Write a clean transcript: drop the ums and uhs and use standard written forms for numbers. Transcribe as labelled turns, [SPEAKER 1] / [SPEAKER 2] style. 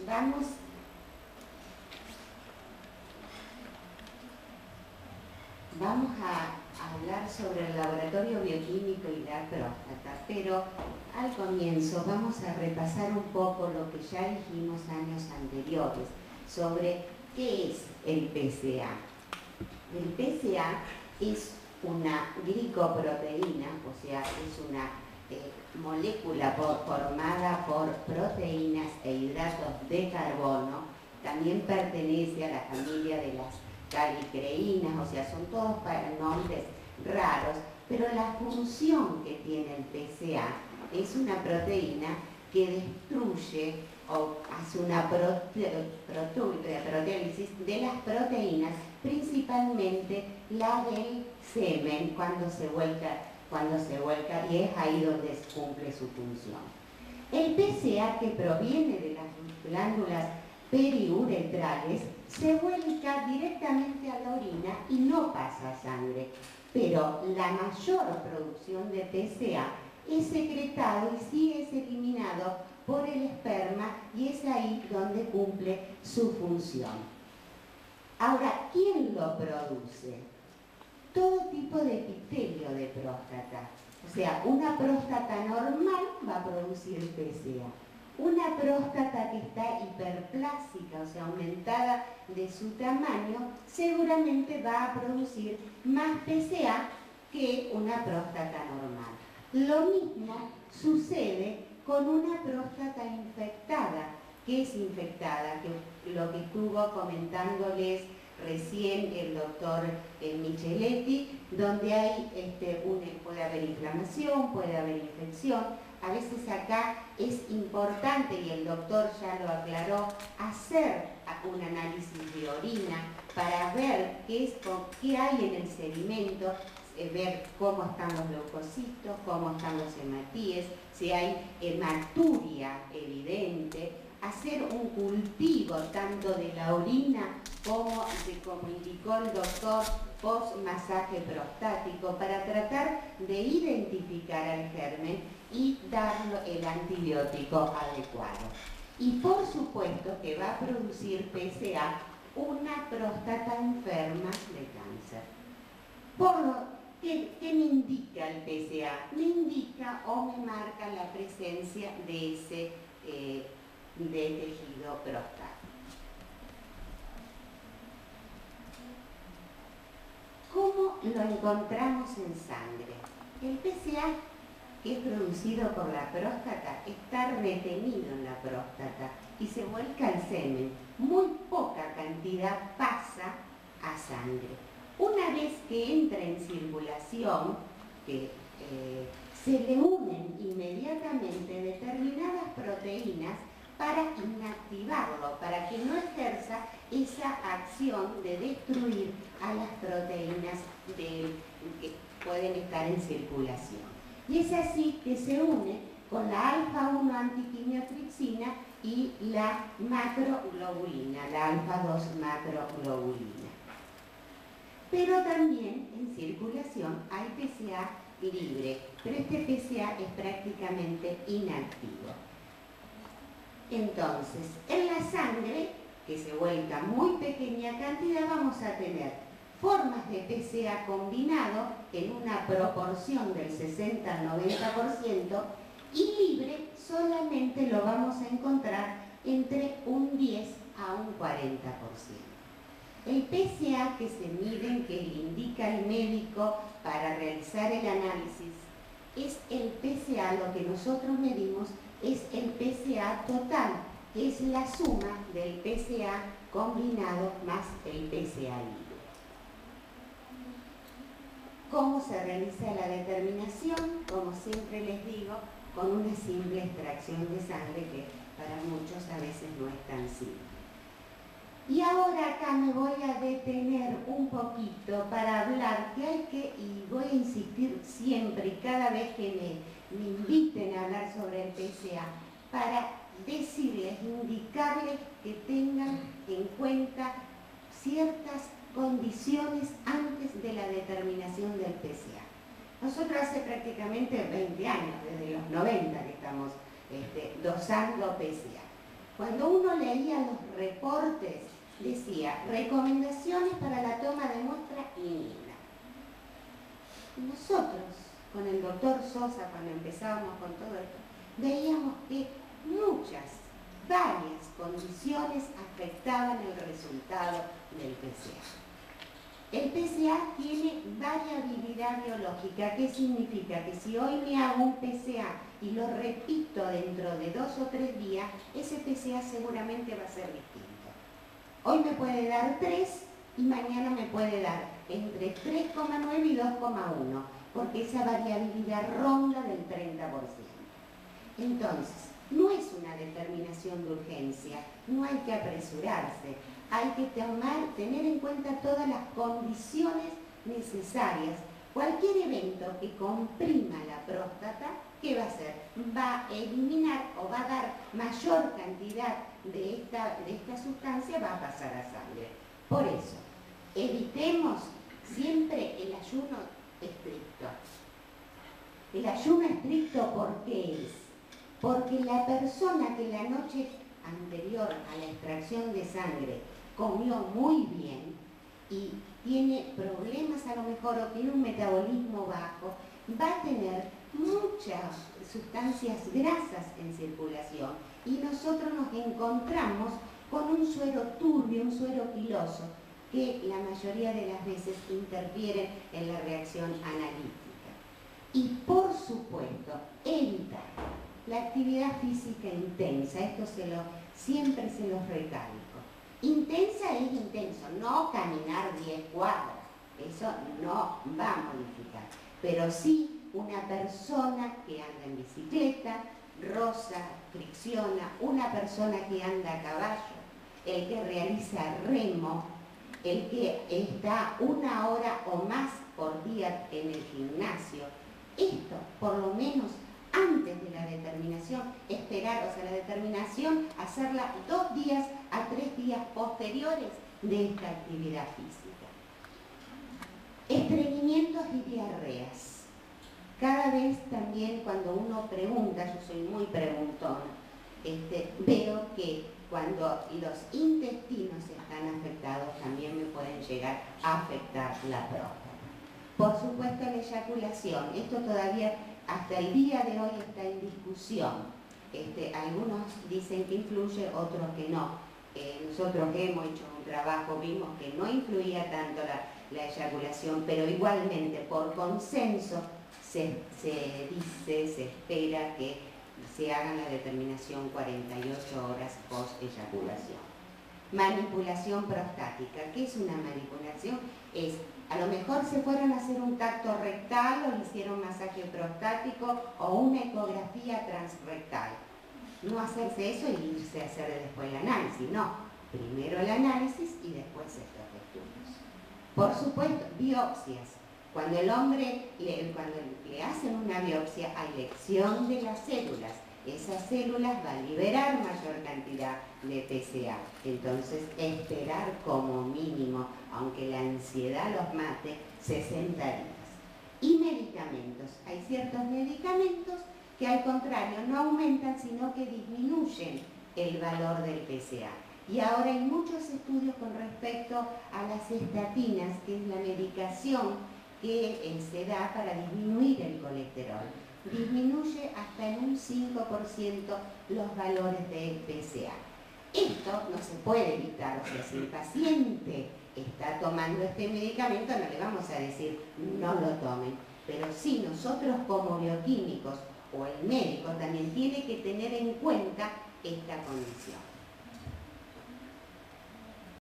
[SPEAKER 1] Vamos a hablar sobre el laboratorio bioquímico y la próstata, pero al comienzo vamos a repasar un poco lo que ya dijimos años anteriores sobre qué es el PCA. El PCA es una glicoproteína, o sea, es una molécula formada por proteínas e hidratos de carbono. También pertenece a la familia de las calicreínas, o sea, son todos nombres raros, pero la función que tiene el PCA es una proteína que destruye o hace una proteólisis de las proteínas, principalmente la del semen cuando se vuelca, y es ahí donde cumple su función. El PCA, que proviene de las glándulas periuretrales, se vuelca directamente a la orina y no pasa a sangre, pero la mayor producción de PCA es secretado y sí es eliminado por el esperma, y es ahí donde cumple su función. Ahora, ¿quién lo produce? Todo tipo de epitelio de próstata. O sea, una próstata normal va a producir PCA. Una próstata que está hiperplásica, o sea, aumentada de su tamaño, seguramente va a producir más PCA que una próstata normal. Lo mismo sucede con una próstata infectada. ¿Qué es infectada? Que lo que estuvo comentándoles recién el doctor Micheletti, donde hay puede haber inflamación, puede haber infección. A veces acá es importante, y el doctor ya lo aclaró, hacer un análisis de orina para ver qué hay en el sedimento, ver cómo están los leucocitos, cómo están los hematíes, si hay hematuria evidente, hacer un cultivo tanto de la orina como indicó el doctor, post-masaje prostático, para tratar de identificar al germen y darle el antibiótico adecuado. Y por supuesto que va a producir PCA una próstata enferma de cáncer. ¿Qué me indica el PCA? Me indica o me marca la presencia de ese de tejido prostático. ¿Cómo lo encontramos en sangre? El PCA, que es producido por la próstata, está retenido en la próstata y se vuelca al semen. Muy poca cantidad pasa a sangre. Una vez que entra en circulación, se le unen inmediatamente determinadas proteínas para inactivarlo, para que no ejerza esa acción de destruir a las proteínas que pueden estar en circulación. Y es así que se une con la alfa-1 antiquimiotripsina y la macroglobulina, la alfa-2 macroglobulina. Pero también en circulación hay PCA libre, pero este PCA es prácticamente inactivo. Entonces, en la sangre, que se vuelca muy pequeña cantidad, vamos a tener formas de PCA combinado en una proporción del 60 al 90%, y libre solamente lo vamos a encontrar entre un 10 a un 40%. El PCA que se mide, que le indica el médico para realizar el análisis, es el PCA, lo que nosotros medimos es el PCA total, que es la suma del PCA combinado más el PCA libre. ¿Cómo se realiza la determinación? Como siempre les digo, con una simple extracción de sangre, que para muchos a veces no es tan simple. Y ahora acá me voy a detener un poquito para hablar y voy a insistir siempre y cada vez que me inviten a hablar sobre el PCA, para decirles, indicarles que tengan en cuenta ciertas condiciones antes de la determinación del PCA. Nosotros hace prácticamente 20 años, desde los 90 que estamos dosando PCA. Cuando uno leía los reportes, decía, recomendaciones para la toma de muestra mínima. Nosotros, con el doctor Sosa, cuando empezábamos con todo esto, veíamos que varias condiciones afectaban el resultado del PSA. El PSA tiene variabilidad biológica. ¿Qué significa? Que si hoy me hago un PSA y lo repito dentro de 2 o 3 días, ese PSA seguramente va a ser distinto. Hoy me puede dar 3 y mañana me puede dar entre 3,9 y 2,1, porque esa variabilidad ronda del 30%. Entonces, no es una determinación de urgencia, no hay que apresurarse, hay que tener en cuenta todas las condiciones necesarias. Cualquier evento que comprima la próstata, ¿qué va a hacer? Va a eliminar o va a dar mayor cantidad de esta sustancia, va a pasar a sangre. Por eso, evitemos siempre el ayuno estricto. El ayuno estricto, ¿por qué es? Porque la persona que la noche anterior a la extracción de sangre comió muy bien y tiene problemas a lo mejor o tiene un metabolismo bajo, va a tener muchas sustancias grasas en circulación y nosotros nos encontramos con un suero turbio, un suero quiloso, que la mayoría de las veces interfiere en la reacción analítica. Y por supuesto, evitar la actividad física intensa, esto siempre se los recalco. Intensa es intenso, no caminar 10 cuadras, eso no va a modificar, pero sí una persona que anda en bicicleta, roza, fricciona, una persona que anda a caballo, el que realiza remo, el que está 1 hora o más por día en el gimnasio. Esto, por lo menos, antes de la determinación, esperar, o sea, la determinación, hacerla 2 días a 3 días posteriores de esta actividad física. Estreñimientos y diarreas. Cada vez también cuando uno pregunta, yo soy muy preguntona, veo que cuando los intestinos están afectados también me pueden llegar a afectar la próstata. Por supuesto, la eyaculación, esto todavía hasta el día de hoy está en discusión. Algunos dicen que influye, otros que no. Nosotros hemos hecho un trabajo, vimos que no influía tanto la eyaculación, pero igualmente por consenso se dice, se espera que se haga la determinación 48 horas post-eyaculación. Manipulación prostática. ¿Qué es una manipulación? A lo mejor se fueron a hacer un tacto rectal o le hicieron masaje prostático o una ecografía transrectal. No hacerse eso y irse a hacer después el análisis, no. Primero el análisis y después estos estudios. Por supuesto, biopsias. Cuando el hombre, cuando le hacen una biopsia, hay lección de las células. Esas células van a liberar mayor cantidad de PSA. Entonces, esperar como mínimo, aunque la ansiedad los mate, 60 días. Y medicamentos. Hay ciertos medicamentos que al contrario no aumentan, sino que disminuyen el valor del PSA. Y ahora hay muchos estudios con respecto a las estatinas, que es la medicación que se da para disminuir el colesterol. Disminuye hasta en un 5% los valores del PSA. Esto no se puede evitar, o sea, si el paciente está tomando este medicamento, no le vamos a decir no lo tomen, pero sí nosotros como bioquímicos o el médico también tiene que tener en cuenta esta condición.